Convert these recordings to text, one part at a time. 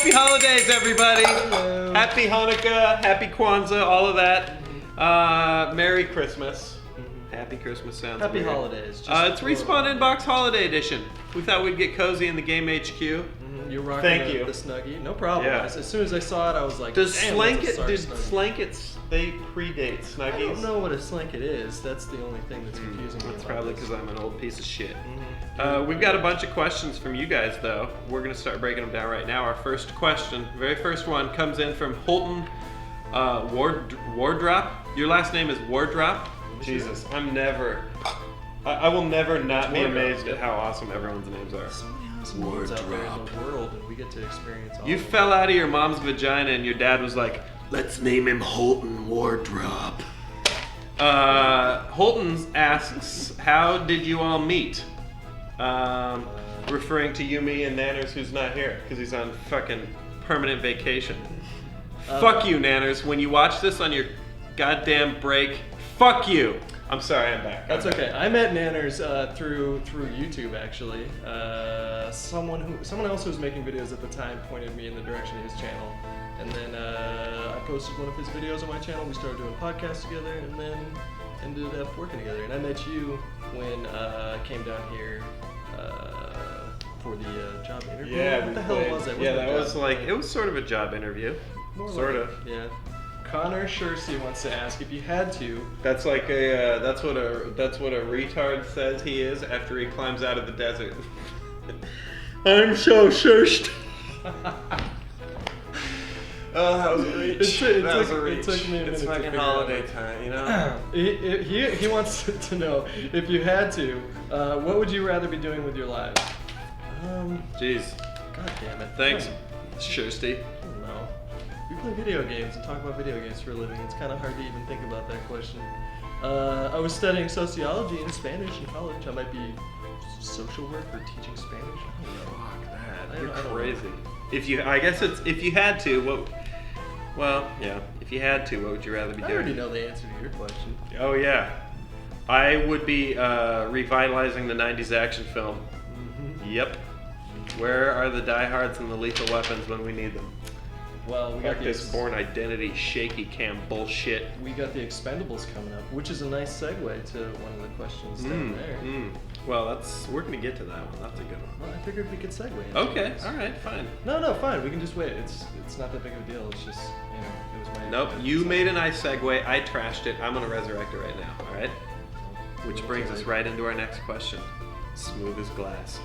Happy holidays, everybody. Hello. Happy Hanukkah, happy Kwanzaa, all of that. Merry Christmas. Happy Christmas sounds Happy weird. holidays. It's Respawn Inbox Holiday Edition. We thought we'd get cozy in the Game HQ. You're rocking Thank the you. Snuggie. No problem. Yeah. As soon as I saw it, I was like, Does damn, Slankit, that's a Sark Snuggie. Slankits, they predate Snuggies? I don't know what a Slankit is. That's the only thing that's confusing me. That's about probably this. because I'm an old piece of shit. We've got a bunch of questions from you guys, though. We're going to start breaking them down right now. Our first question, very first one, comes in from Holton Wardrop. Your last name is Wardrop? Jesus, I will never not be amazed at how awesome everyone's names are. So many awesome words out there in the world, and we get to experience all You of them. fell out of your mom's vagina and your dad was like, let's name him Holton Wardrop. Holton asks, how did you all meet? Referring to Yumi and Nanners, who's not here because he's on fucking permanent vacation. Fuck you, Nanners. When you watch this on your goddamn break, fuck you. I'm sorry, I'm back. That's okay. I met Nanners through YouTube actually. Someone else who was making videos at the time pointed me in the direction of his channel, and then I posted one of his videos on my channel. We started doing podcasts together, and then ended up working together. And I met you when I came down here for the job interview. Yeah, what the hell was it? Yeah, that was like, it was sort of a job interview. Sort of. Yeah. Connor Shersey wants to ask if you had to. That's like a that's what a retard says he is after he climbs out of the desert. I'm so thirsty. Oh, that was a reach. That was a reach. It took me a minute It's to fucking figure holiday out. time, you know. He wants to know if you had to, what would you rather be doing with your lives? Jeez. God damn it. Thanks, I Shirsty. don't know. We play video games and talk about video games for a living. It's kind of hard to even think about that question. I was studying sociology and Spanish in college. I might be social work or teaching Spanish. I don't know. Fuck that. I You're don't know. crazy. If you had to, what? Well, yeah. If you had to, what would you rather be I doing? already know the answer to your question. Oh yeah, I would be revitalizing the '90s action film. Yep. Where are the diehards and the lethal weapons when we need them? Well, we got Like this Born Identity shaky cam bullshit. We got the Expendables coming up, which is a nice segue to one of the questions down there. Well, we're gonna get to that one. That's a good one. Well, I figured we could segue into Okay. this. All right. Fine. No, fine. We can just wait. It's not that big of a deal. It's just, it was my... Nope. You made a nice segue. I trashed it. I'm gonna resurrect it right now. All right. Which brings us right into our next question. Smooth as glass.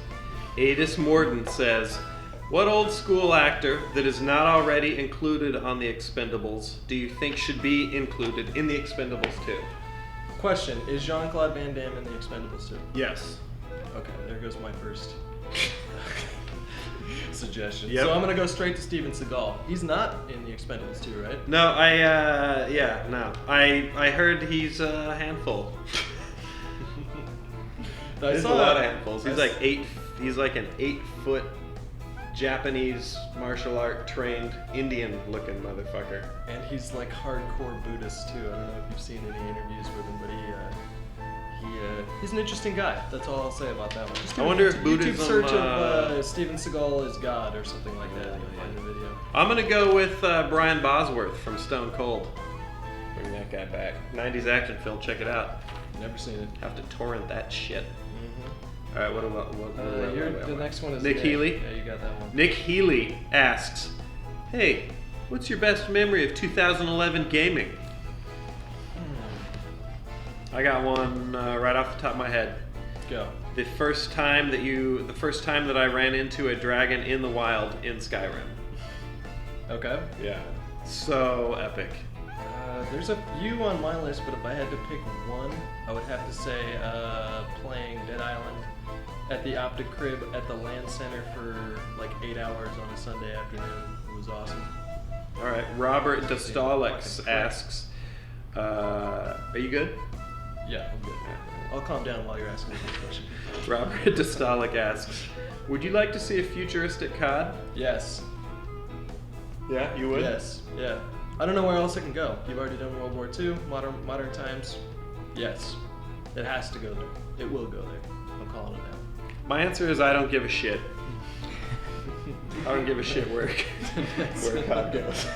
Adis Morden says, what old school actor that is not already included on the Expendables do you think should be included in the Expendables 2? Question, is Jean-Claude Van Damme in the Expendables too? Yes. Okay, there goes my first suggestion. Yep. So I'm going to go straight to Steven Seagal. He's not in the Expendables 2, right? No, no. I heard he's a handful. There's a lot of handfuls. He's like an 8-foot Japanese martial art trained Indian looking motherfucker. And he's like hardcore Buddhist too. I don't know if you've seen any interviews with him, but he's an interesting guy. That's all I'll say about that one. Just do I wonder a if YouTube Buddhism, search of Steven Seagal is God or something like that. You'll find the video. I'm gonna go with Brian Bosworth from Stone Cold. Bring that guy back. 90s action film, check it out. Never seen it. Have to torrent that shit. All right, what about The next one is Nick Healy? Yeah, you got that one. Nick Healy asks, hey, what's your best memory of 2011 gaming? I got one right off the top of my head. Go. The first time that I ran into a dragon in the wild in Skyrim. Okay. Yeah. So epic. There's a few on my list, but if I had to pick one, I would have to say playing Dead Island at the Optic Crib at the LAN Center for like 8 hours on a Sunday afternoon. It was awesome. All right. Robert Dostalix asks, are you good? Yeah, I'm good. I'll calm down while you're asking me this question. Robert Dostalix asks, would you like to see a futuristic COD? Yes. Yeah, you would? Yes. Yeah. I don't know where else it can go. You've already done World War II, modern times. Yes. It has to go there. It will go there. I'm calling it now. My answer is I don't give a shit. I don't give a shit where COD goes.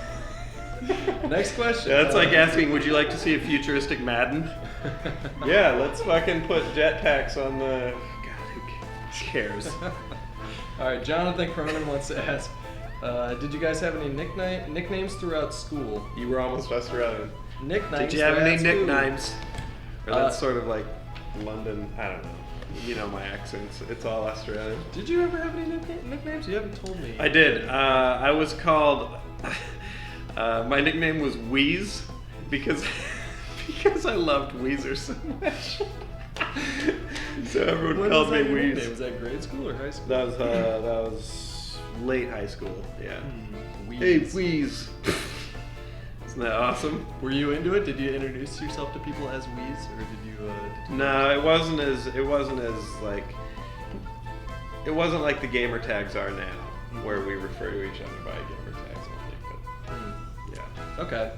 Next question. That's like asking, would you like to see a futuristic Madden? Yeah, let's fucking put jetpacks on the... God, who cares? Alright, Jonathan Cronin wants to ask, did you guys have any nicknames throughout school? You were almost Australian. Nicknames. Did you have any throughout school? nicknames? Or that's sort of like London, I don't know. You know my accents. It's all Australian. Did you ever have any nicknames? You haven't told me. I did. I was called... my nickname was Wheeze because I loved Weezer so much. So everyone called me Wheeze. Was that grade school or high school? That was late high school. Yeah. Wheeze. Hey, Wheeze. Isn't that awesome? Were you into it? Did you introduce yourself to people as Wheeze, or did you? No, it wasn't as like the gamer tags are now, where we refer to each other by gamer tags only. But yeah. Okay.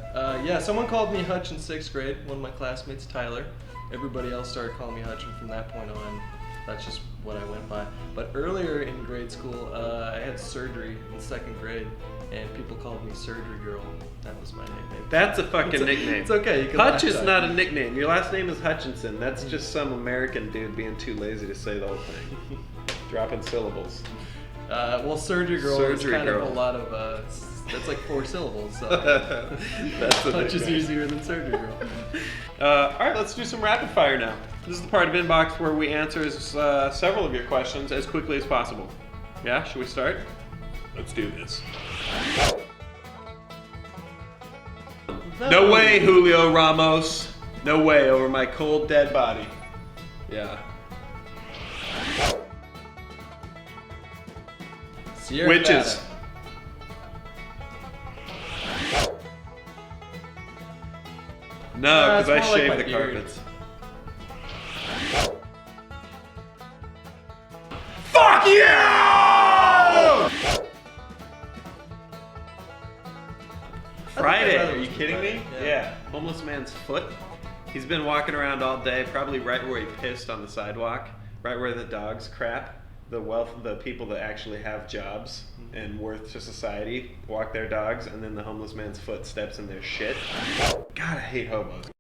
Yeah, someone called me Hutch in 6th grade. One of my classmates, Tyler. Everybody else started calling me Hutch, and from that point on, that's just what I went by. But earlier in grade school, I had surgery in 2nd grade, and people called me Surgery Girl. That was my nickname. That's a fucking nickname. It's okay. You can Hutch laugh is at not it. a nickname. Your last name is Hutchinson. That's just some American dude being too lazy to say the whole thing. Dropping syllables. Well, Surgery Girl is Surgery kind Girl. of a lot of, that's like 4 syllables, so That's a Hutch is nickname. easier than Surgery Girl. Alright, let's do some rapid fire now. This is the part of Inbox where we answer several of your questions as quickly as possible. Yeah, should we start? Let's do this. No way, Julio Ramos. No way, over my cold, dead body. Yeah. Sierra Witches. Nevada. No, because it's I more like shave my the beard. carpets. Fuck you! Friday, are you kidding me? Yeah. Homeless man's foot. He's been walking around all day, probably right where he pissed on the sidewalk, right where the dogs crap. The people that actually have jobs and worth to society walk their dogs, and then the homeless man's foot steps in their shit. God, I hate hobos.